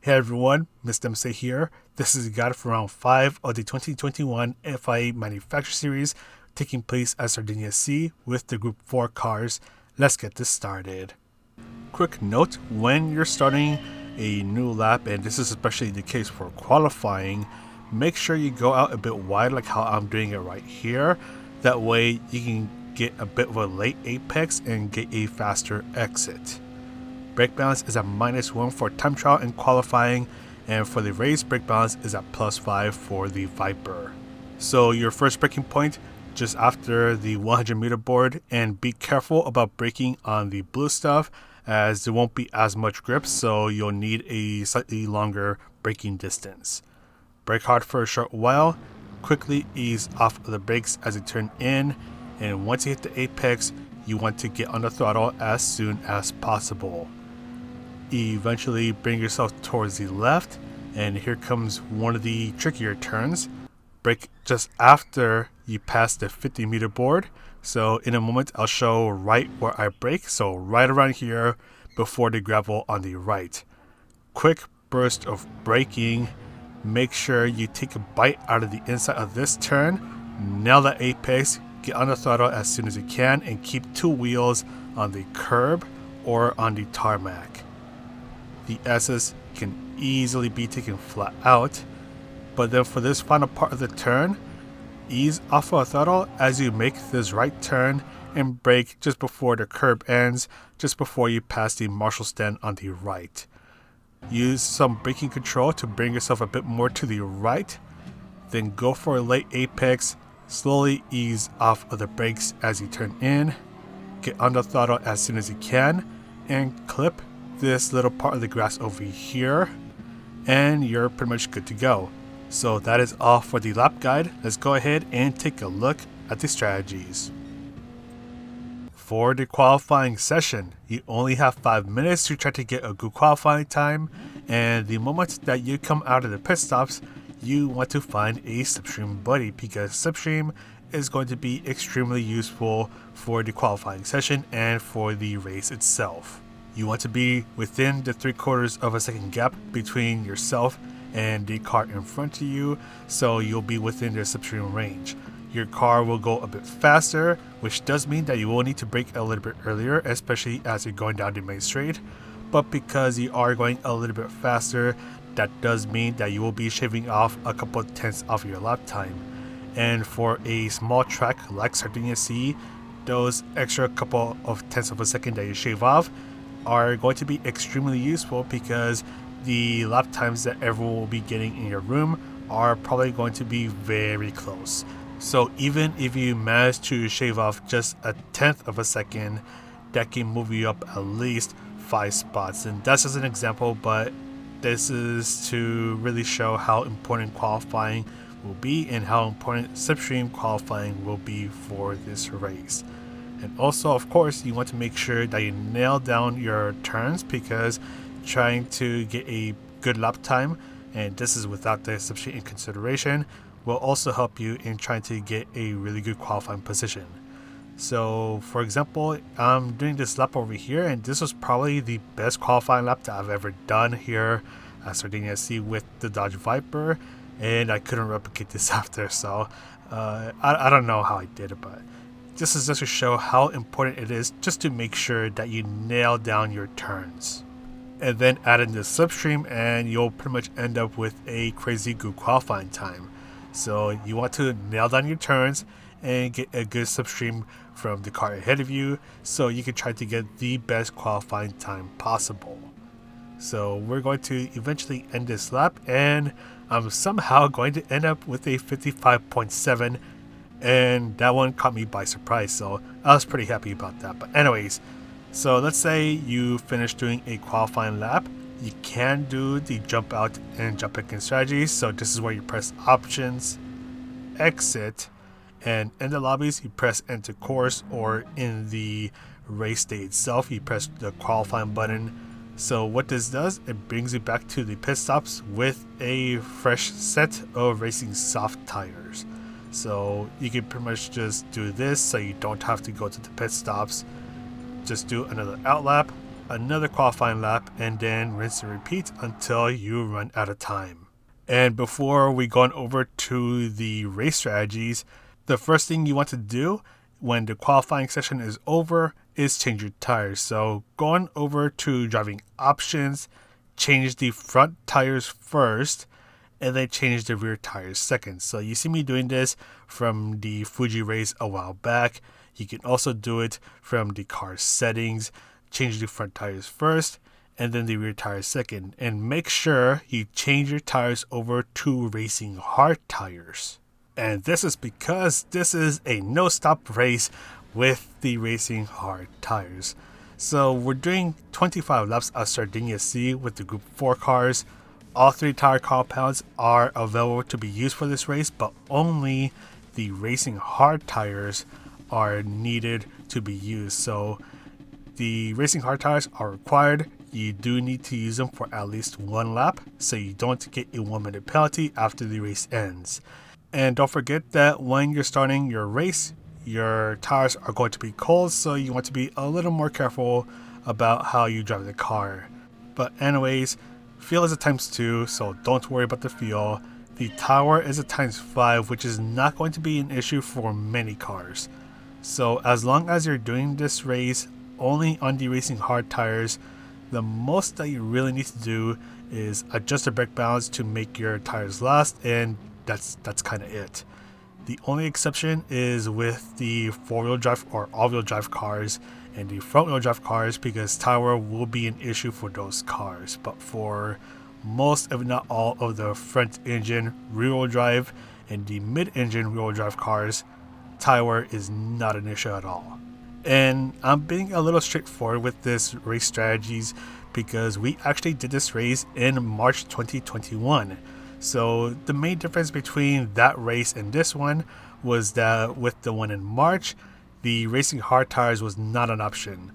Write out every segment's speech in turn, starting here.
Hey everyone, Mr. MC here. This is a guide for round 5 of the 2021 FIA Manufacturer Series taking place at Sardegna Sea with the Group 4 cars. Let's get this started. Quick note, when you're starting a new lap, and this is especially the case for qualifying, make sure you go out a bit wide like how I'm doing it right here. That way you can get a bit of a late apex and get a faster exit. Brake balance is at -1 for time trial and qualifying, and for the race, brake balance is at +5 for the Viper. So your first braking point, just after the 100-meter board, and be careful about braking on the blue stuff as there won't be as much grip, so you'll need a slightly longer braking distance. Brake hard for a short while, quickly ease off of the brakes as you turn in, and once you hit the apex, you want to get on the throttle as soon as possible. Eventually bring yourself towards the left, and here comes one of the trickier turns. Brake just after you pass the 50-meter board. So in a moment I'll show right where I brake, so right around here before the gravel on the right. Quick burst of braking. Make sure you take a bite out of the inside of this turn, nail that apex, get on the throttle as soon as you can, and keep 2 wheels on the curb or on the tarmac. The S's can easily be taken flat out, but then for this final part of the turn, ease off of the throttle as you make this right turn and brake just before the curb ends, just before you pass the Marshall stand on the right. Use some braking control to bring yourself a bit more to the right, then go for a late apex, slowly ease off of the brakes as you turn in, get on the throttle as soon as you can, and clip this little part of the grass over here, and you're pretty much good to go. So that is all for the lap guide. Let's go ahead and take a look at the strategies. For the qualifying session, you only have 5 minutes to try to get a good qualifying time, and the moment that you come out of the pit stops, you want to find a Slipstream buddy, because Slipstream is going to be extremely useful for the qualifying session and for the race itself. You want to be within the 3/4 of a second gap between yourself and the car in front of you, so you'll be within their Slipstream range. Your car will go a bit faster, which does mean that you will need to brake a little bit earlier, especially as you're going down the main straight. But because you are going a little bit faster, that does mean that you will be shaving off a couple of tenths of your lap time. And for a small track like Sardegna Sea, those extra couple of tenths of a second that you shave off are going to be extremely useful, because the lap times that everyone will be getting in your room are probably going to be very close. So even if you manage to shave off just a tenth of a second, that can move you up at least 5 spots. And that's just an example, but this is to really show how important qualifying will be and how important Slipstream qualifying will be for this race. And also, of course, you want to make sure that you nail down your turns, because trying to get a good lap time, and this is without the Slipstream in consideration, will also help you in trying to get a really good qualifying position. So, for example, I'm doing this lap over here, and this was probably the best qualifying lap that I've ever done here at Sardegna Sea with the Dodge Viper, and I couldn't replicate this after, so I don't know how I did it, but this is just to show how important it is just to make sure that you nail down your turns. And then add in the Slipstream, and you'll pretty much end up with a crazy good qualifying time. So you want to nail down your turns and get a good Slipstream from the car ahead of you, so you can try to get the best qualifying time possible. So we're going to eventually end this lap, and I'm somehow going to end up with a 55.7, and that one caught me by surprise, so I was pretty happy about that. But anyways, so let's say you finish doing a qualifying lap. You can do the jump out and jump back in strategy. So this is where you press options, exit, and in the lobbies you press enter course, or in the race day itself you press the qualifying button. So what this does, it brings you back to the pit stops with a fresh set of racing soft tires. So you can pretty much just do this, so you don't have to go to the pit stops. Just do another outlap, another qualifying lap, and then rinse and repeat until you run out of time. And before we go on over to the race strategies, the first thing you want to do when the qualifying session is over is change your tires. So going over to driving options, change the front tires first, and then change the rear tires second. So you see me doing this from the Fuji race a while back. You can also do it from the car settings, change the front tires first, and then the rear tires second. And make sure you change your tires over to racing hard tires. And this is because this is a no-stop race with the racing hard tires. So we're doing 25 laps of Sardegna C with the Group 4 cars. All 3 tire compounds are available to be used for this race, but only the racing hard tires are needed to be used. So the racing hard tires are required. You do need to use them for at least 1 lap, so you don't get a 1-minute penalty after the race ends. And don't forget that when you're starting your race, your tires are going to be cold, so you want to be a little more careful about how you drive the car. But anyways, fuel is a ×2, so don't worry about the fuel. The tower is a ×5, which is not going to be an issue for many cars. So as long as you're doing this race only on the racing hard tires, the most that you really need to do is adjust the brake balance to make your tires last, and that's kind of it. The only exception is with the 4-wheel drive or all-wheel drive cars and the front-wheel drive cars, because tower will be an issue for those cars. But for most, if not all, of the front engine rear-wheel drive and the mid-engine rear-wheel drive cars, tower is not an issue at all. And I'm being a little straightforward with this race strategies because we actually did this race in March 2021. So the main difference between that race and this one was that with the one in March, the racing hard tires was not an option.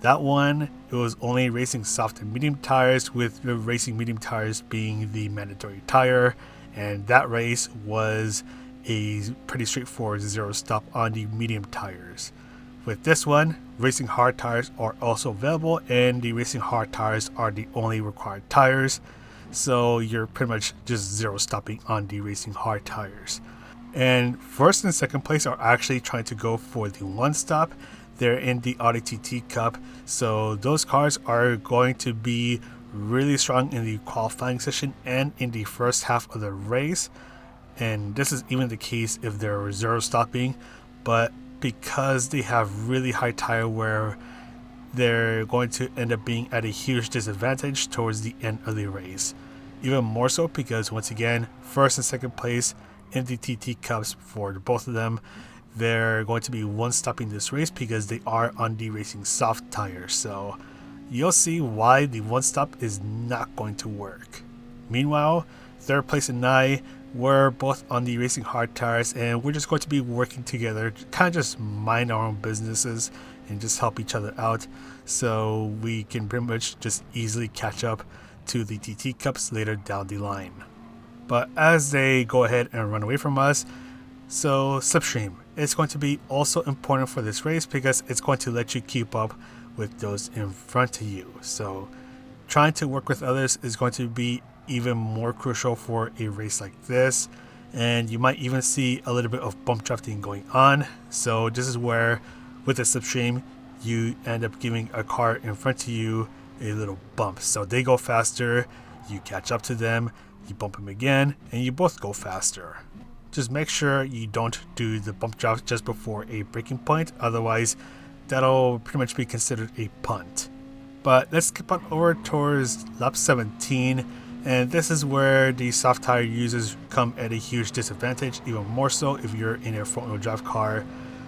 That one, it was only racing soft and medium tires, with the racing medium tires being the mandatory tire, and that race was a pretty straightforward 0 stop on the medium tires. With this one, racing hard tires are also available, and the racing hard tires are the only required tires. So you're pretty much just 0 stopping on the racing hard tires. And first and second place are actually trying to go for the 1 stop. They're in the Audi TT Cup. So those cars are going to be really strong in the qualifying session and in the first half of the race. And this is even the case if they're 0 stopping. But because they have really high tire wear, they're going to end up being at a huge disadvantage towards the end of the race. Even more so because, once again, first and second place in the TT Cups for both of them, they're going to be 1 stopping this race because they are on the racing soft tires. So you'll see why the 1 stop is not going to work. Meanwhile, third place and I, we're both on the racing hard tires, and we're just going to be working together, kind of just mind our own businesses and just help each other out, so we can pretty much just easily catch up to the TT Cups later down the line. But as they go ahead and run away from us, so Slipstream, it's going to be also important for this race because it's going to let you keep up with those in front of you. So trying to work with others is going to be even more crucial for a race like this, and you might even see a little bit of bump drafting going on. So this is where, with the Slipstream, you end up giving a car in front of you a little bump. So they go faster, you catch up to them, you bump them again, and you both go faster. Just make sure you don't do the bump draft just before a braking point, otherwise that'll pretty much be considered a punt. But let's skip on over towards lap 17, and this is where the soft tire users come at a huge disadvantage, even more so if you're in a front wheel drive car.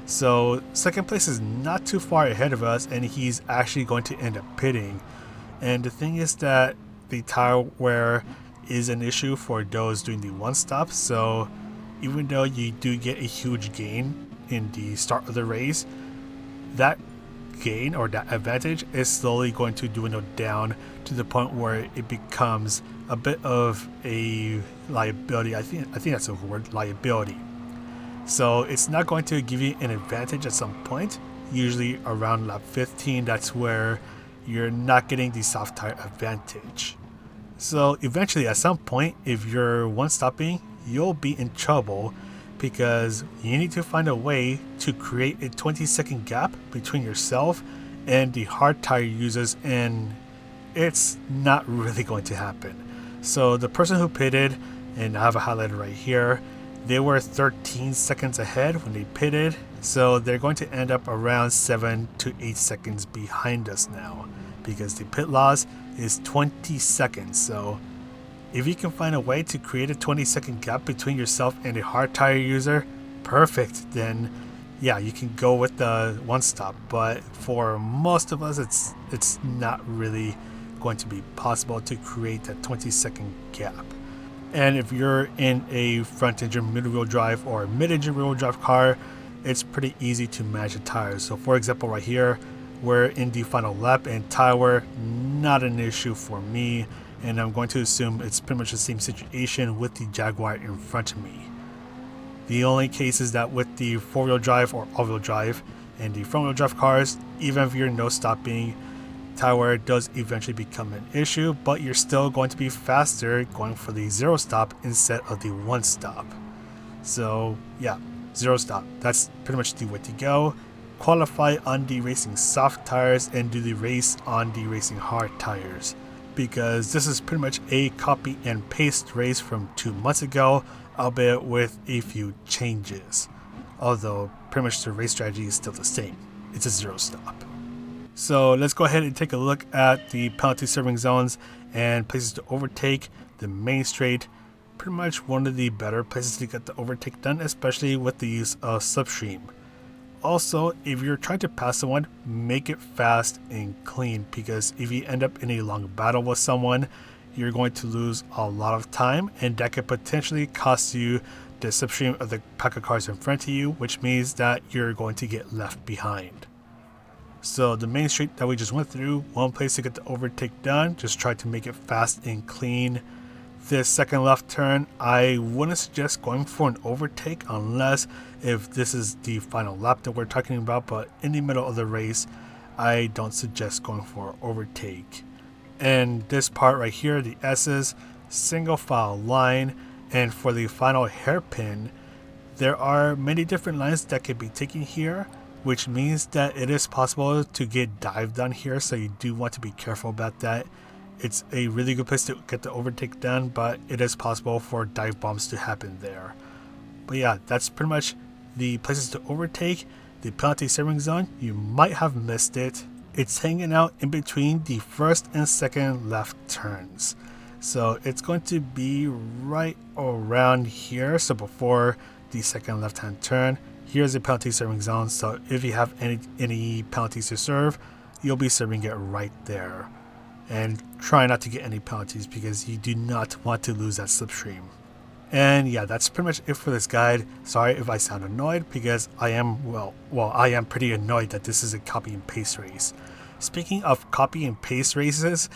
So second place is not too far ahead of us, and he's actually going to end up pitting. And the thing is that the tire wear is an issue for those doing the 1 stop, so even though you do get a huge gain in the start of the race, that gain or that advantage is slowly going to dwindle down to the point where it becomes a bit of a liability. I think that's a word, liability. So it's not going to give you an advantage at some point. Usually around lap 15, that's where you're not getting the soft tire advantage. So eventually at some point, if you're one-stopping, you'll be in trouble because you need to find a way to create a 20-second gap between yourself and the hard tire users, and it's not really going to happen. So the person who pitted, and I have a highlighter right here, they were 13 seconds ahead when they pitted, so they're going to end up around 7 to 8 seconds behind us now because the pit loss is 20 seconds. So if you can find a way to create a 20-second gap between yourself and a hard tire user, perfect. Then yeah, you can go with the one stop. But for most of us, it's not really going to be possible to create that 20-second gap. And if you're in a front engine mid-wheel drive or mid-engine rear-wheel drive car, it's pretty easy to match the tires. So for example, right here, we're in the final lap and tire wear, not an issue for me. And I'm going to assume it's pretty much the same situation with the Jaguar in front of me. The only case is that with the four-wheel drive or all-wheel drive and the front-wheel drive cars, even if you're no stopping, tire wear does eventually become an issue, but you're still going to be faster going for the zero stop instead of the one stop. So yeah, zero stop, that's pretty much the way to go. Qualify on the racing soft tires and do the race on the racing hard tires, because this is pretty much a copy and paste race from 2 months ago, albeit with a few changes. Although pretty much the race strategy is still the same. It's a zero stop. So let's go ahead and take a look at the penalty serving zones and places to overtake. The main straight, pretty much one of the better places to get the overtake done, especially with the use of Slipstream. Also, if you're trying to pass someone, make it fast and clean, because if you end up in a long battle with someone, you're going to lose a lot of time, and that could potentially cost you the Slipstream of the pack of cars in front of you, which means that you're going to get left behind. So the main straight that we just went through, one place to get the overtake done, just try to make it fast and clean. This second left turn, I wouldn't suggest going for an overtake unless if this is the final lap that we're talking about, but in the middle of the race, I don't suggest going for an overtake. And this part right here, the S's, single file line, and for the final hairpin, there are many different lines that can be taken here, which means that it is possible to get dive done here, so you do want to be careful about that. It's a really good place to get the overtake done, but it is possible for dive bombs to happen there. But yeah, that's pretty much the places to overtake. The penalty serving zone, you might have missed it. It's hanging out in between the first and second left turns. So it's going to be right around here. So before the second left-hand turn, here's the penalty serving zone. So if you have any penalties to serve, you'll be serving it right there. And try not to get any penalties because you do not want to lose that Slipstream. And yeah, that's pretty much it for this guide. Sorry if I sound annoyed, because I am pretty annoyed that this is a copy and paste race. Speaking of copy and paste races,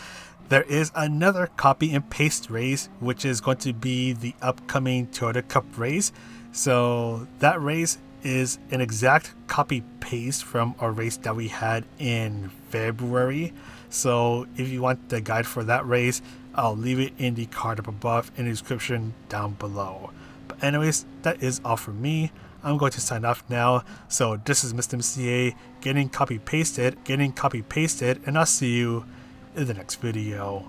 there is another copy and paste race, which is going to be the upcoming Toyota Cup race. So that race is an exact copy paste from a race that we had in February. So if you want the guide for that race, I'll leave it in the card up above in the description down below. But anyways, that is all for me. I'm going to sign off now. So this is Mr. MCA getting copy pasted, and I'll see you in the next video.